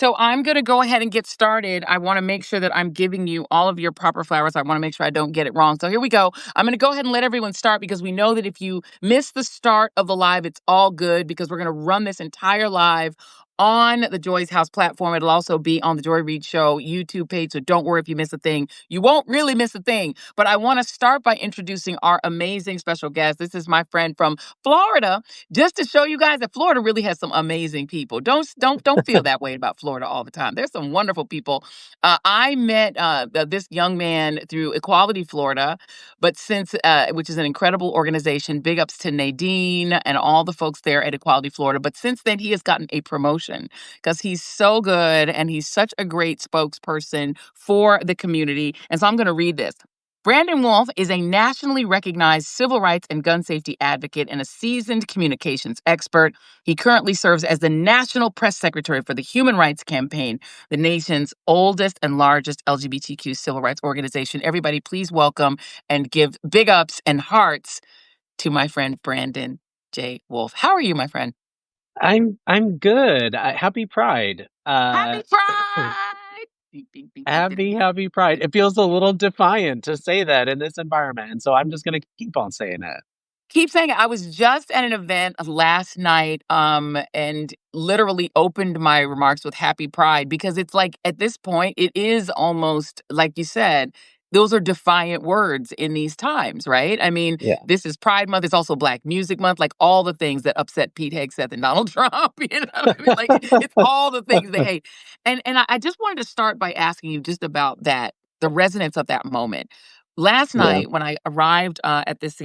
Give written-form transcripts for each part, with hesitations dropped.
So I'm going to go ahead and get started. I want to make sure that I'm giving you all of your proper flowers. I want to make sure I don't get it wrong. So here we go. I'm going to go ahead and let everyone start because we know that if you miss the start of the live, it's all good because we're going to run this entire live on the Joy's House platform. It'll also be on the Joy Reid Show YouTube page. So don't worry if you miss a thing. You won't really miss a thing. But I want to start by introducing our amazing special guest. This is my friend from Florida, just to show you guys that Florida really has some amazing people. Don't feel that way about Florida all the time. There's some wonderful people. I met this young man through Equality Florida, but since which is an incredible organization. Big ups to Nadine and all the folks there at Equality Florida. But since then, he has gotten a promotion because he's so good and he's such a great spokesperson for the community. And so I'm going to read this. Brandon Wolf is a nationally recognized civil rights and gun safety advocate and a seasoned communications expert. He currently serves as the National Press Secretary for the Human Rights Campaign, the nation's oldest and largest LGBTQ civil rights organization. Everybody, please welcome and give big ups and hearts to my friend Brandon J. Wolf. How are you, my friend? I'm good. Happy Pride. Happy Pride! Happy Pride. It feels a little defiant to say that in this environment, and so I'm just gonna keep on saying it. Keep saying it. I was just at an event last night, and literally opened my remarks with Happy Pride because it's like at this point, it is almost like you said, those are defiant words in these times, right? I mean, Yeah. this is Pride Month. It's also Black Music Month, like all the things that upset Pete Hegseth and Donald Trump. You know what I mean? Like it's all the things they hate. And I just wanted to start by asking you just about that, the resonance of that moment. Last Yeah. night, when I arrived at this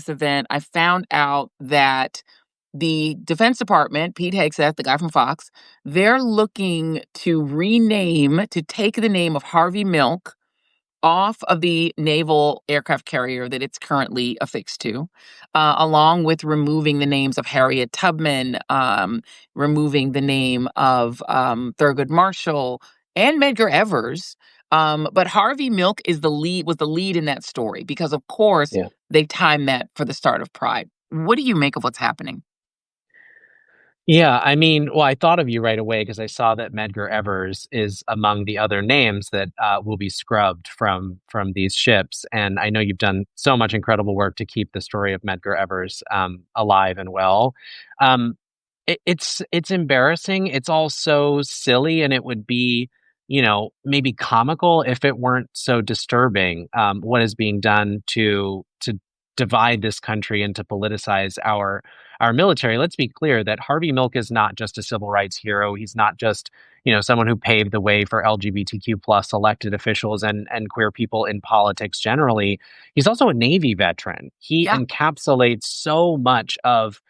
event, I found out that the Defense Department, Pete Hegseth, the guy from Fox, they're looking to take the name of Harvey Milk off of the naval aircraft carrier that it's currently affixed to, along with removing the names of Harriet Tubman, removing the name of Thurgood Marshall and Medgar Evers. But Harvey Milk was the lead in that story because, of course, Yeah. they timed that for the start of Pride. What do you make of what's happening? Yeah, I mean, well, I thought of you right away because I saw that Medgar Evers is among the other names that will be scrubbed from these ships, and I know you've done so much incredible work to keep the story of Medgar Evers alive and well. Um, it's embarrassing. It's all so silly, and it would be, maybe comical if it weren't so disturbing. What is being done to divide this country and to politicize our military. Let's be clear that Harvey Milk is not just a civil rights hero. He's not just, someone who paved the way for LGBTQ plus elected officials and queer people in politics generally. He's also a Navy veteran. He Yeah. encapsulates so much of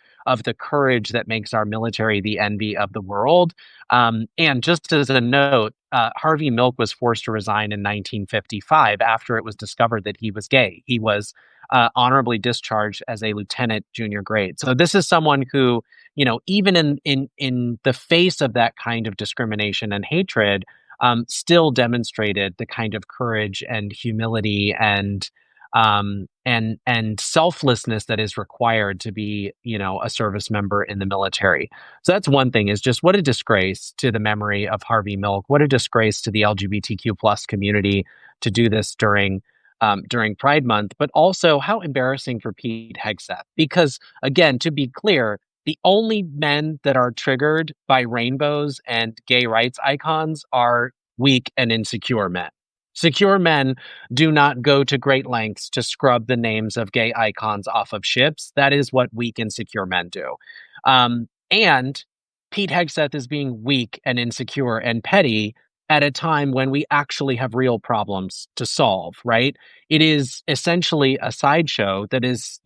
the courage that makes our military the envy of the world. And just as a note, Harvey Milk was forced to resign in 1955 after it was discovered that he was gay. He was honorably discharged as a lieutenant junior grade. So this is someone who, even in the face of that kind of discrimination and hatred, still demonstrated the kind of courage and humility and selflessness that is required to be, a service member in the military. So that's one thing, is just what a disgrace to the memory of Harvey Milk. What a disgrace to the LGBTQ plus community to do this during Pride Month, but also how embarrassing for Pete Hegseth. Because again, to be clear, the only men that are triggered by rainbows and gay rights icons are weak and insecure men. Secure men do not go to great lengths to scrub the names of gay icons off of ships. That is what weak and secure men do. And Pete Hegseth is being weak and insecure and petty at a time when we actually have real problems to solve, right? It is essentially a sideshow that is,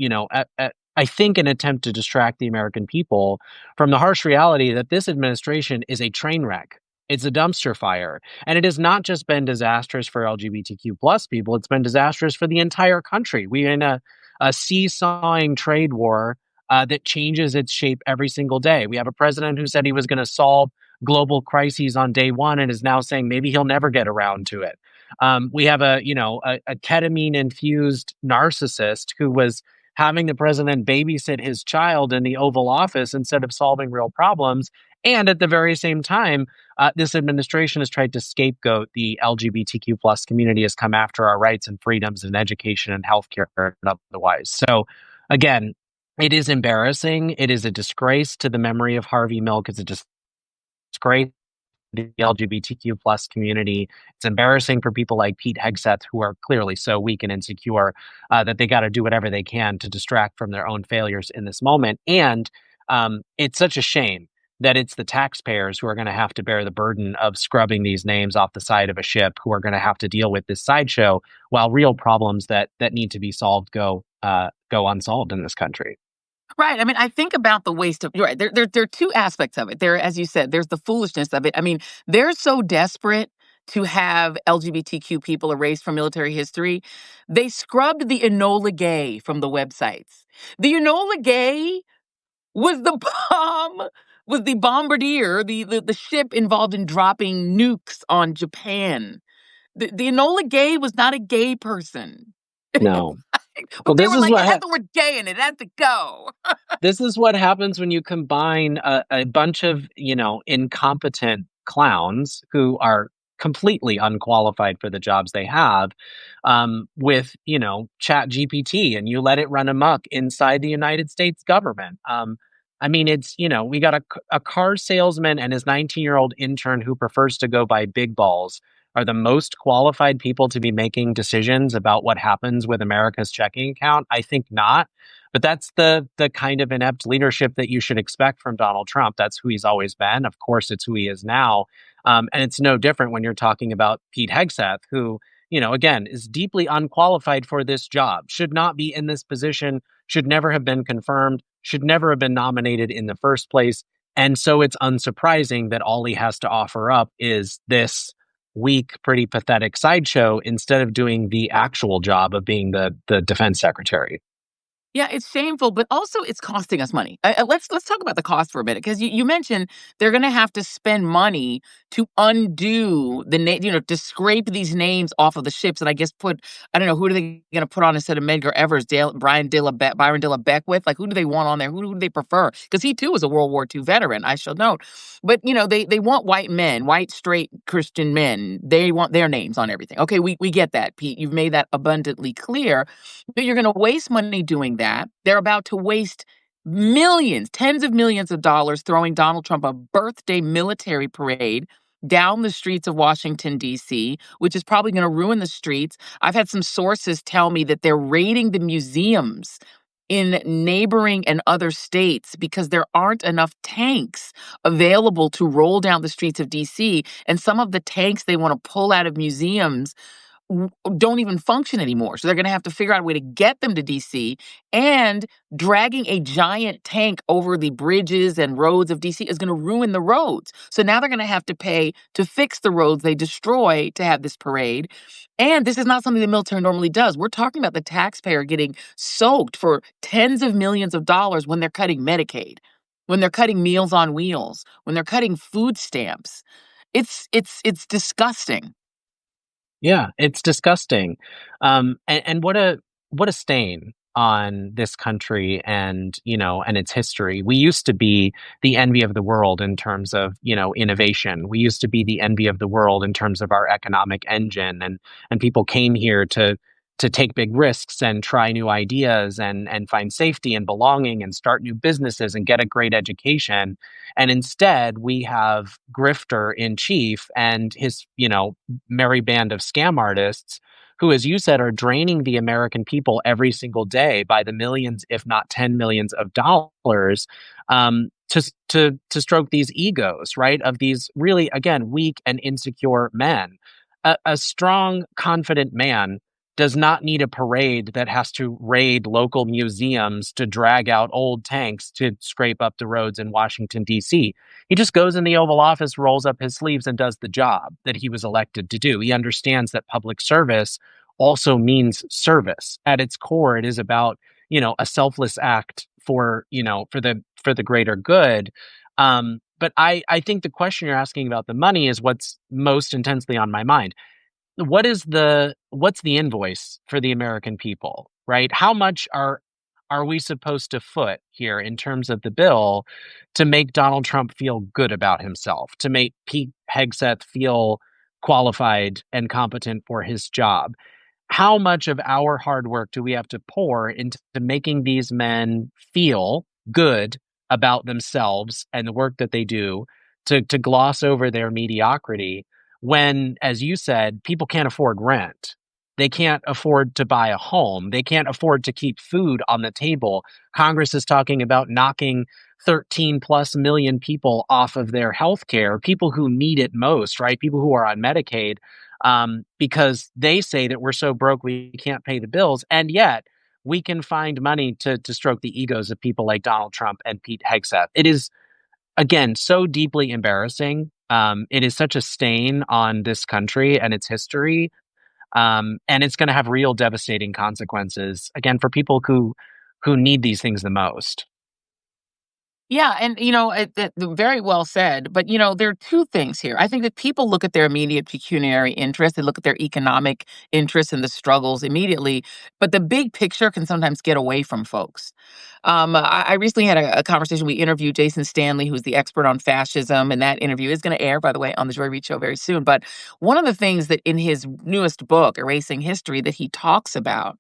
I think, an attempt to distract the American people from the harsh reality that this administration is a train wreck. It's a dumpster fire. And it has not just been disastrous for LGBTQ plus people, it's been disastrous for the entire country. We're in a seesawing trade war that changes its shape every single day. We have a president who said he was going to solve global crises on day one and is now saying maybe he'll never get around to it. We have a ketamine infused narcissist who was having the president babysit his child in the Oval Office instead of solving real problems. And at the very same time, this administration has tried to scapegoat the LGBTQ plus community, has come after our rights and freedoms in education and healthcare and otherwise. So again, it is embarrassing. It is a disgrace to the memory of Harvey Milk. It's a disgrace the LGBTQ plus community. It's embarrassing for people like Pete Hegseth, who are clearly so weak and insecure that they got to do whatever they can to distract from their own failures in this moment. And it's such a shame that it's the taxpayers who are going to have to bear the burden of scrubbing these names off the side of a ship, who are going to have to deal with this sideshow, while real problems that need to be solved go unsolved in this country. Right. I mean, I think about the waste of, you're right. There are two aspects of it. There, as you said, there's the foolishness of it. I mean, they're so desperate to have LGBTQ people erased from military history. They scrubbed the Enola Gay from the websites. The Enola Gay was the bomb, was the bombardier, the ship involved in dropping nukes on Japan. The Enola Gay was not a gay person. No. Well, But they this were is like, it what had the word gay in it. It had to go. this is what happens when you combine a bunch of, incompetent clowns who are completely unqualified for the jobs they have, with, Chat GPT, and you let it run amok inside the United States government. I mean, it's, we got a car salesman and his 19-year-old intern who prefers to go by big balls are the most qualified people to be making decisions about what happens with America's checking account. I think not. But that's the kind of inept leadership that you should expect from Donald Trump. That's who he's always been. Of course, it's who he is now. And it's no different when you're talking about Pete Hegseth, who, again, is deeply unqualified for this job, should not be in this position, should never have been confirmed, should never have been nominated in the first place. And so it's unsurprising that all he has to offer up is this weak, pretty pathetic sideshow instead of doing the actual job of being the defense secretary. Yeah, it's shameful, but also it's costing us money. Let's talk about the cost for a minute, because you mentioned they're going to have to spend money to undo the name, to scrape these names off of the ships, and I guess put, I don't know, who are they going to put on instead of Medgar Evers, Byron de la Beckwith? Like, who do they want on there? Who do they prefer? Because he too was a World War II veteran, I shall note. But they want white men, white straight Christian men. They want their names on everything. Okay, we get that, Pete. You've made that abundantly clear. But you're going to waste money doing that. They're about to waste millions, tens of millions of dollars throwing Donald Trump a birthday military parade down the streets of Washington, D.C., which is probably going to ruin the streets. I've had some sources tell me that they're raiding the museums in neighboring and other states because there aren't enough tanks available to roll down the streets of DC. And some of the tanks they want to pull out of museums don't even function anymore. So they're going to have to figure out a way to get them to DC, and dragging a giant tank over the bridges and roads of DC is going to ruin the roads. So now they're going to have to pay to fix the roads they destroy to have this parade. And this is not something the military normally does. We're talking about the taxpayer getting soaked for tens of millions of dollars when they're cutting Medicaid, when they're cutting Meals on Wheels, when they're cutting food stamps. It's disgusting. Yeah, it's disgusting. And what a stain on this country and, and its history. We used to be the envy of the world in terms of, innovation. We used to be the envy of the world in terms of our economic engine, and people came here to take big risks and try new ideas and find safety and belonging and start new businesses and get a great education. And instead, we have grifter in chief and his, merry band of scam artists who, as you said, are draining the American people every single day by the millions, if not 10 millions of dollars, to stroke these egos, right? Of these really, again, weak and insecure men. A strong, confident man does not need a parade that has to raid local museums to drag out old tanks to scrape up the roads in Washington, D.C. He just goes in the Oval Office, rolls up his sleeves, and does the job that he was elected to do. He understands that public service also means service. At its core, it is about, a selfless act for the greater good. But I think the question you're asking about the money is what's most intensely on my mind. What's the invoice for the American people, right? How much are we supposed to foot here in terms of the bill to make Donald Trump feel good about himself, to make Pete Hegseth feel qualified and competent for his job? How much of our hard work do we have to pour into making these men feel good about themselves and the work that they do to gloss over their mediocrity when, as you said, people can't afford rent? They can't afford to buy a home. They can't afford to keep food on the table. Congress is talking about knocking 13 plus million people off of their health care, people who need it most, right? People who are on Medicaid, because they say that we're so broke we can't pay the bills. And yet we can find money to stroke the egos of people like Donald Trump and Pete Hegseth. It is, again, so deeply embarrassing. It is such a stain on this country and its history. And it's going to have real devastating consequences, again, for people who need these things the most. Yeah, and very well said. But there are two things here. I think that people look at their immediate pecuniary interest, they look at their economic interests and the struggles immediately, but the big picture can sometimes get away from folks. I recently had a conversation. We interviewed Jason Stanley, who's the expert on fascism, and that interview is going to air, by the way, on the Joy Reid Show very soon. But one of the things that in his newest book, Erasing History, that he talks about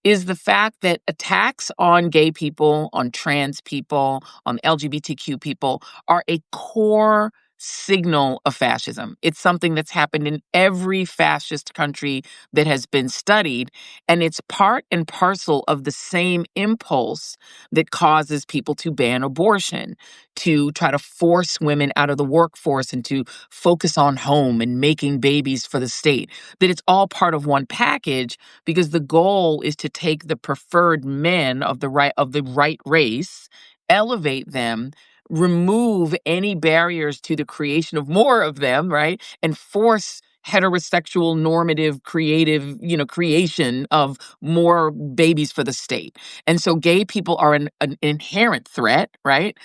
is the fact that attacks on gay people, on trans people, on LGBTQ people are a core signal of fascism. It's something that's happened in every fascist country that has been studied, and it's part and parcel of the same impulse that causes people to ban abortion, to try to force women out of the workforce and to focus on home and making babies for the state. That it's all part of one package, because the goal is to take the preferred men of the right race, elevate them, remove any barriers to the creation of more of them, right? And force heterosexual normative creative, creation of more babies for the state. And so gay people are an inherent threat, right?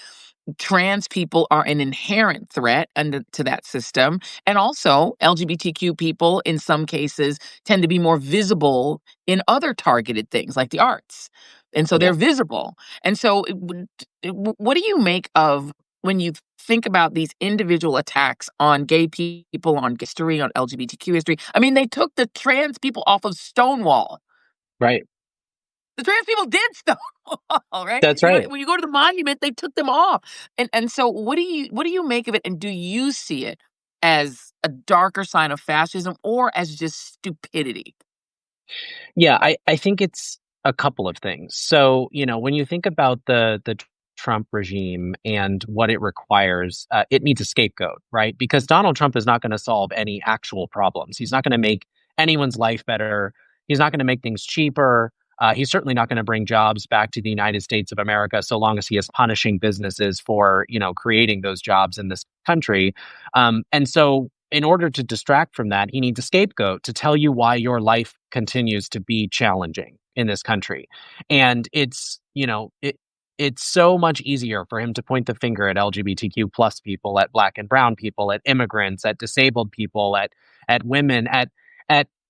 Trans people are an inherent threat to that system. And also, LGBTQ people, in some cases, tend to be more visible in other targeted things like the arts. And so Yeah. they're visible. And so, what do you make of when you think about these individual attacks on gay people, on history, on LGBTQ history? I mean, they took the trans people off of Stonewall. Right. The trans people did Stonewall, right? That's right. When you go to the monument, they took them off. And so what do you make of it? And do you see it as a darker sign of fascism or as just stupidity? Yeah, I think it's a couple of things. So, when you think about the Trump regime and what it requires, it needs a scapegoat, right? Because Donald Trump is not going to solve any actual problems. He's not going to make anyone's life better. He's not going to make things cheaper. He's certainly not going to bring jobs back to the United States of America so long as he is punishing businesses for, creating those jobs in this country. And so in order to distract from that, he needs a scapegoat to tell you why your life continues to be challenging in this country. And it's so much easier for him to point the finger at LGBTQ plus people, at black and brown people, at immigrants, at disabled people, at women, at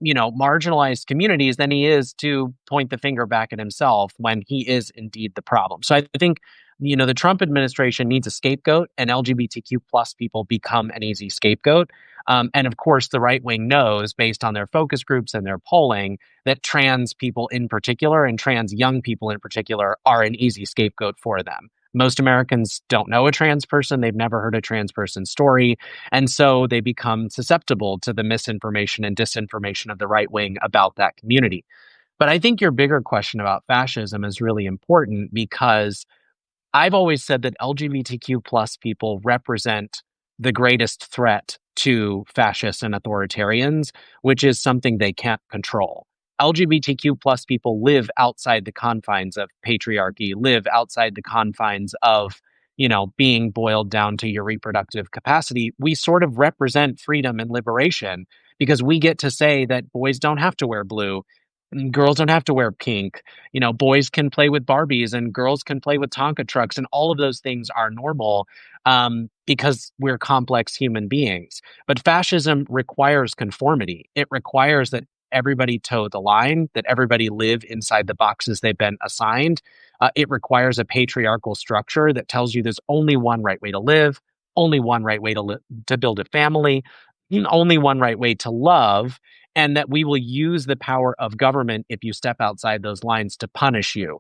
marginalized communities than he is to point the finger back at himself when he is indeed the problem. So I think the Trump administration needs a scapegoat, and LGBTQ plus people become an easy scapegoat. And of course, the right wing knows, based on their focus groups and their polling, that trans people in particular and trans young people in particular are an easy scapegoat for them. Most Americans don't know a trans person. They've never heard a trans person's story. And so they become susceptible to the misinformation and disinformation of the right wing about that community. But I think your bigger question about fascism is really important, because I've always said that LGBTQ plus people represent the greatest threat to fascists and authoritarians, which is something they can't control. LGBTQ plus people live outside the confines of patriarchy, live outside the confines of, being boiled down to your reproductive capacity. We sort of represent freedom and liberation because we get to say that boys don't have to wear blue and girls don't have to wear pink. Boys can play with Barbies and girls can play with Tonka trucks, and all of those things are normal, because we're complex human beings. But fascism requires conformity. It requires that everybody toe the line, that everybody live inside the boxes they've been assigned. It requires a patriarchal structure that tells you there's only one right way to live, only one right way to build a family, only one right way to love, and that we will use the power of government if you step outside those lines to punish you.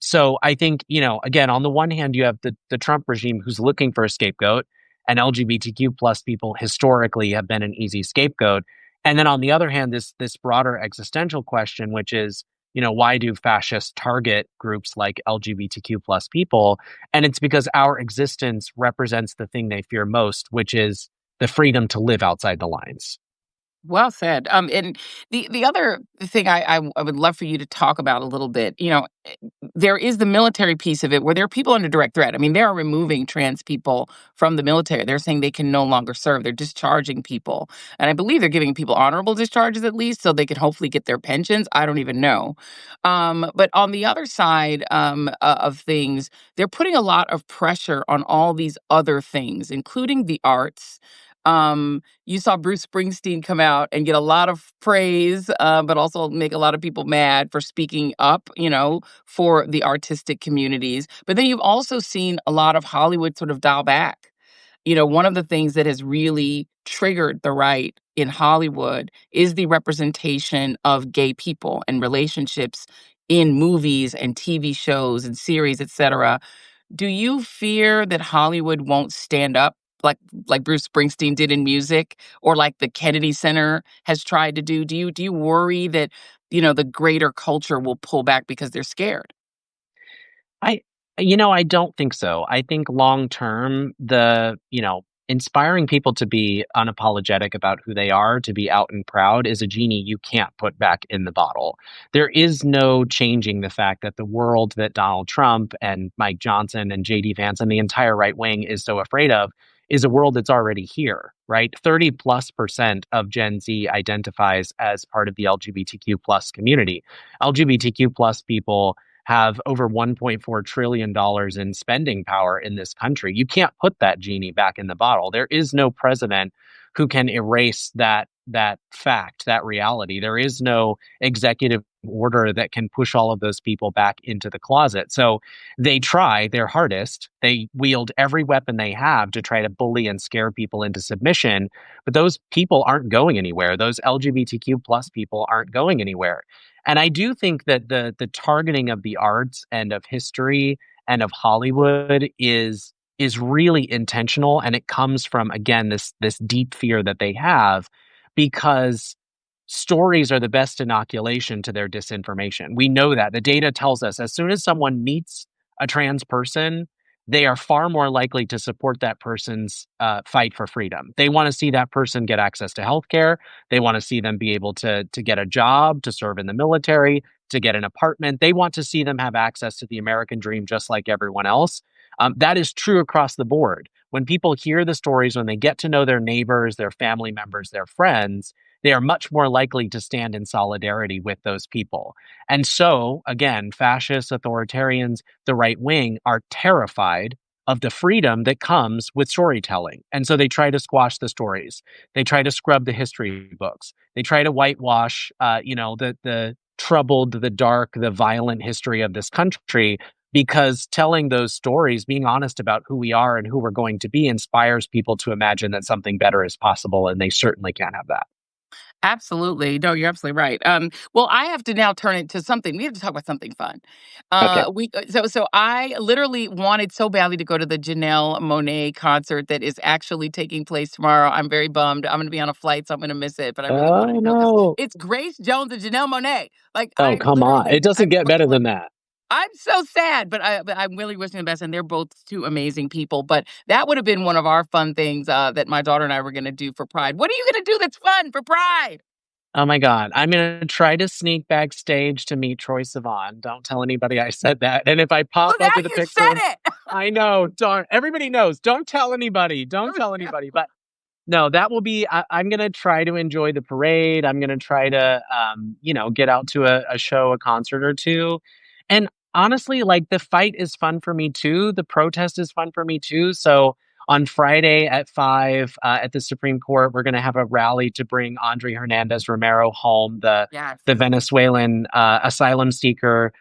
So I think, again, on the one hand, you have the Trump regime who's looking for a scapegoat, and LGBTQ plus people historically have been an easy scapegoat. And then on the other hand, this broader existential question, which is, why do fascists target groups like LGBTQ plus people? And it's because our existence represents the thing they fear most, which is the freedom to live outside the lines. Well said. And the other thing I would love for you to talk about a little bit, there is the military piece of it where there are people under direct threat. I mean, they are removing trans people from the military. They're saying they can no longer serve. They're discharging people. And I believe they're giving people honorable discharges at least so they can hopefully get their pensions. I don't even know. But on the other side of things, they're putting a lot of pressure on all these other things, including the arts. You saw Bruce Springsteen come out and get a lot of praise, but also make a lot of people mad for speaking up, for the artistic communities. But then you've also seen a lot of Hollywood sort of dial back. One of the things that has really triggered the right in Hollywood is the representation of gay people and relationships in movies and TV shows and series, et cetera. Do you fear that Hollywood won't stand up like Bruce Springsteen did in music, or like the Kennedy Center has tried to do? Do you worry that, the greater culture will pull back because they're scared? I I don't think so. I think long term, inspiring people to be unapologetic about who they are, to be out and proud is a genie you can't put back in the bottle. There is no changing the fact that the world that Donald Trump and Mike Johnson and JD Vance and the entire right wing is so afraid of is a world that's already here, right? 30+% of Gen Z identifies as part of the LGBTQ plus community. LGBTQ plus people have over $1.4 trillion in spending power in this country. You can't put that genie back in the bottle. There is no president who can erase that fact, that reality. There is no executive order that can push all of those people back into the closet. So they try their hardest. They wield every weapon they have to try to bully and scare people into submission, but those people aren't going anywhere. Those LGBTQ plus people aren't going anywhere. And I do think that the targeting of the arts and of history and of Hollywood is really intentional, and it comes from, again, this deep fear that they have, because stories are the best inoculation to their disinformation. We know that. The data tells us as soon as someone meets a trans person, they are far more likely to support that person's fight for freedom. They want to see that person get access to healthcare. They want to see them be able to get a job, to serve in the military, to get an apartment. They want to see them have access to the American dream just like everyone else. That is true across the board. When people hear the stories, when they get to know their neighbors, their family members, their friends, they are much more likely to stand in solidarity with those people. And so, again, fascists, authoritarians, the right wing are terrified of the freedom that comes with storytelling. And so they try to squash the stories. They try to scrub the history books. They try to whitewash, the troubled, the dark, the violent history of this country, because telling those stories, being honest about who we are and who we're going to be, inspires people to imagine that something better is possible, and they certainly can't have that. Absolutely. No, you're absolutely right. Well, I have to now turn it to something. We have to talk about something fun. Okay. So I literally wanted so badly to go to the Janelle Monáe concert that is actually taking place tomorrow. I'm very bummed. I'm going to be on a flight, so I'm going to miss it. But I really wanted Oh to go because no. it's Grace Jones and Janelle Monáe. Like Oh, I come on. literally, It doesn't I'm get better like, than that. I'm so sad, but I'm really wishing them the best, and they're both two amazing people. But that would have been one of our fun things that my daughter and I were going to do for Pride. What are you going to do that's fun for Pride? Oh my god. I'm gonna try to sneak backstage to meet Troye Sivan. Don't tell anybody I said that. And if I Well, pop now up with a you picture, said it. I know, darn, everybody knows. Don't tell anybody. Don't tell anybody. But no, that will be. I'm gonna try to enjoy the parade. I'm gonna try to, get out to a show, a concert or two. And honestly, like, the fight is fun for me too. The protest is fun for me too. So on Friday at 5 at the Supreme Court, we're gonna have a rally to bring Andre Hernandez Romero home, the Yes. the Venezuelan asylum seeker.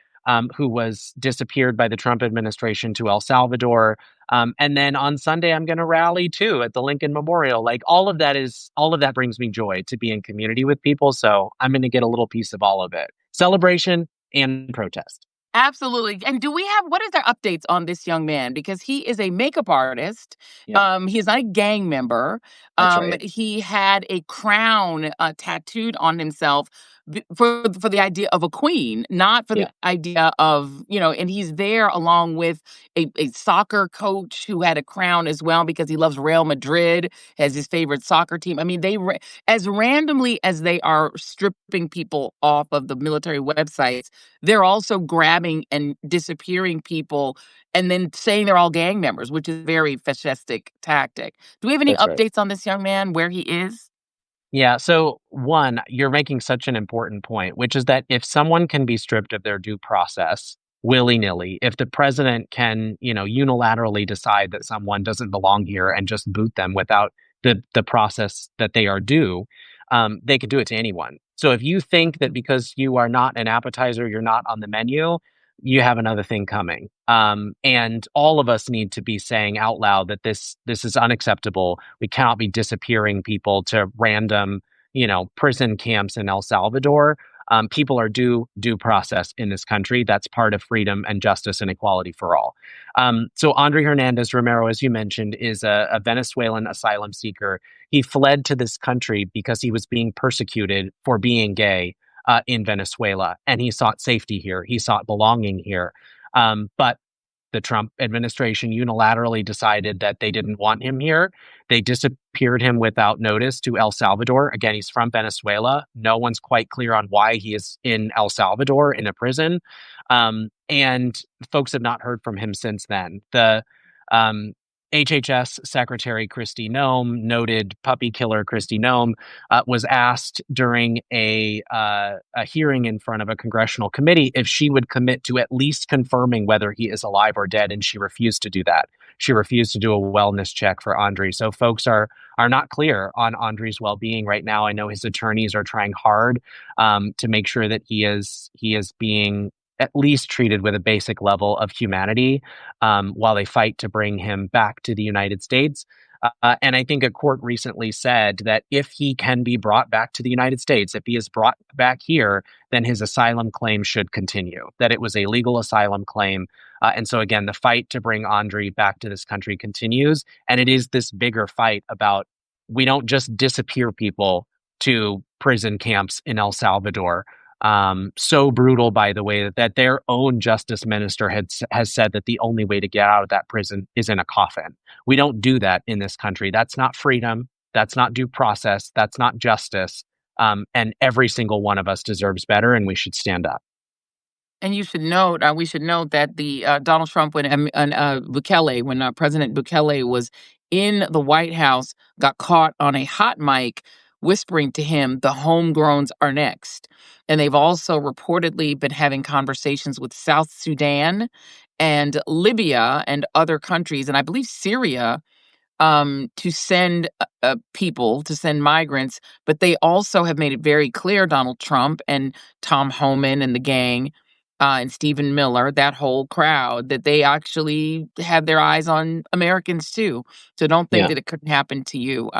who was disappeared by the Trump administration to El Salvador. And then on Sunday, I'm going to rally too at the Lincoln Memorial. Like all of that brings me joy to be in community with people. So I'm going to get a little piece of all of it. Celebration and protest. Absolutely. And what is their updates on this young man? Because he is a makeup artist. Yeah, He's not a gang member. that's right. He had a crown tattooed on himself for the idea of a queen, not for the Yeah, idea of, and he's there along with a soccer coach who had a crown as well because he loves Real Madrid as his favorite soccer team. I mean, as randomly as they are stripping people off of the military websites, they're also grabbing and disappearing people and then saying they're all gang members, which is a very fascistic tactic. Do we have any that's right. updates on this young man, where he is? Yeah. So, one, you're making such an important point, which is that if someone can be stripped of their due process willy nilly, if the president can, unilaterally decide that someone doesn't belong here and just boot them without the process that they are due, they could do it to anyone. So, if you think that because you are not an appetizer, you're not on the menu, you have another thing coming. And all of us need to be saying out loud that this is unacceptable. We cannot be disappearing people to random, prison camps in El Salvador. People are due process in this country. That's part of freedom and justice and equality for all. So Andre Hernandez Romero, as you mentioned, is a Venezuelan asylum seeker. He fled to this country because he was being persecuted for being gay in Venezuela, and he sought safety here. He sought belonging here. But the Trump administration unilaterally decided that they didn't want him here. They disappeared him without notice to El Salvador. Again, he's from Venezuela. No one's quite clear on why he is in El Salvador in a prison. And folks have not heard from him since then. The HHS Secretary Kristi Noem, noted puppy killer Kristi Noem, was asked during a hearing in front of a congressional committee if she would commit to at least confirming whether he is alive or dead, and she refused to do that. She refused to do a wellness check for Andre. So folks are not clear on Andre's well-being right now. I know his attorneys are trying hard to make sure that he is being at least treated with a basic level of humanity while they fight to bring him back to the United States. And I think a court recently said that if he can be brought back to the United States, if he is brought back here, then his asylum claim should continue, that it was a legal asylum claim. And so, again, the fight to bring Andre back to this country continues. And it is this bigger fight about we don't just disappear people to prison camps in El Salvador. So brutal, by the way, that their own justice minister has said that the only way to get out of that prison is in a coffin. We don't do that in this country. That's not freedom. That's not due process. That's not justice. And every single one of us deserves better, and we should stand up. And we should note that the Donald Trump, when Bukele, when President Bukele was in the White House, got caught on a hot mic whispering to him, "The homegrowns are next." And they've also reportedly been having conversations with South Sudan and Libya and other countries, and I believe Syria, to send people, to send migrants. But they also have made it very clear, Donald Trump and Tom Homan and the gang, and Stephen Miller, that whole crowd, that they actually have their eyes on Americans too. So don't think Yeah, that it couldn't happen to you.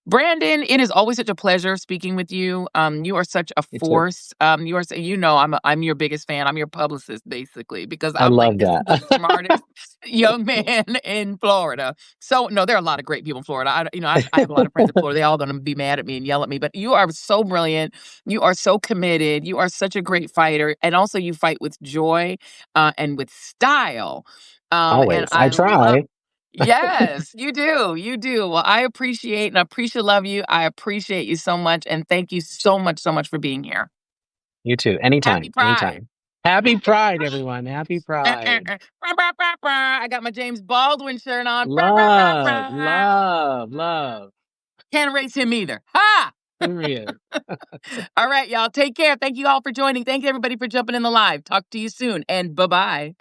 Brandon, it is always such a pleasure speaking with you. You are such a me too. force. I'm your biggest fan. I'm your publicist basically because I I'm like, love this is the that. smartest young man in Florida. So no, there are a lot of great people in Florida. I have a lot of friends in Florida. They all going to be mad at me and yell at me, but you are so brilliant. You are so committed. You are such a great fighter, and also you fight with joy, and with style. And Always. I I love. try. Yes, you do. You do. Well, I appreciate and love you. I appreciate you so much, and thank you so much for being here. You too. Happy Anytime. Pride. Anytime. Happy Pride, everyone. Happy Pride. I got my James Baldwin shirt on. Love, love, love. Can't erase him either. Ha! Period. All right, y'all. Take care. Thank you all for joining. Thank you, everybody, for jumping in the live. Talk to you soon, and bye-bye.